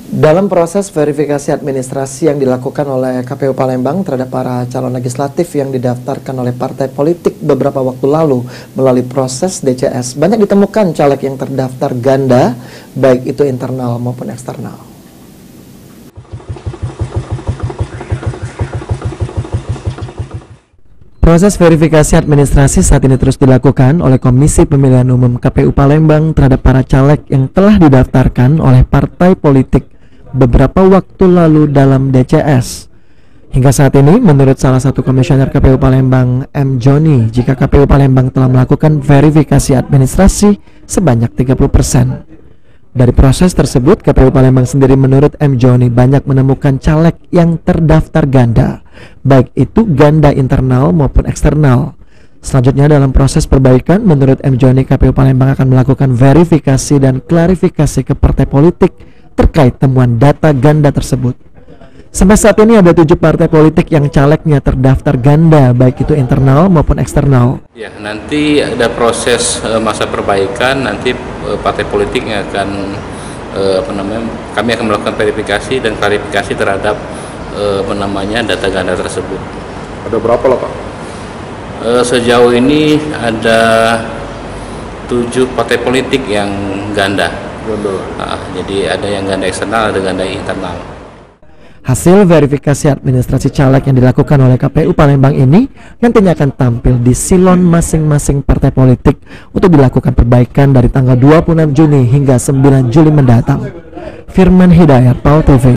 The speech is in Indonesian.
Dalam proses verifikasi administrasi yang dilakukan oleh KPU Palembang terhadap para calon legislatif yang didaftarkan oleh partai politik beberapa waktu lalu melalui proses DCS, banyak ditemukan caleg yang terdaftar ganda, baik itu internal maupun eksternal. Proses verifikasi administrasi saat ini terus dilakukan oleh Komisi Pemilihan Umum KPU Palembang terhadap para caleg yang telah didaftarkan oleh partai politik beberapa waktu lalu dalam DCS. Hingga saat ini, menurut salah satu komisioner KPU Palembang, M. Joni, jika KPU Palembang telah melakukan verifikasi administrasi sebanyak 30%. Dari proses tersebut, KPU Palembang sendiri menurut M. Joni banyak menemukan caleg yang terdaftar ganda, baik itu ganda internal maupun eksternal. Selanjutnya dalam proses perbaikan, menurut M. Joni, KPU Palembang akan melakukan verifikasi dan klarifikasi ke partai politik terkait temuan data ganda tersebut. Sampai saat ini ada 7 partai politik yang calegnya terdaftar ganda, baik itu internal maupun eksternal. Ya, nanti ada proses masa perbaikan, nanti partai politik yang akan kami akan melakukan verifikasi dan klarifikasi terhadap data ganda tersebut. Ada berapa lah Pak? Sejauh ini ada 7 partai politik yang ganda. Jadi ada yang ganda eksternal, ada ganda internal. Hasil verifikasi administrasi caleg yang dilakukan oleh KPU Palembang ini nantinya akan tampil di silon masing-masing partai politik untuk dilakukan perbaikan dari tanggal 26 Juni hingga 9 Juli mendatang. Firman Hidayat, PAU TV.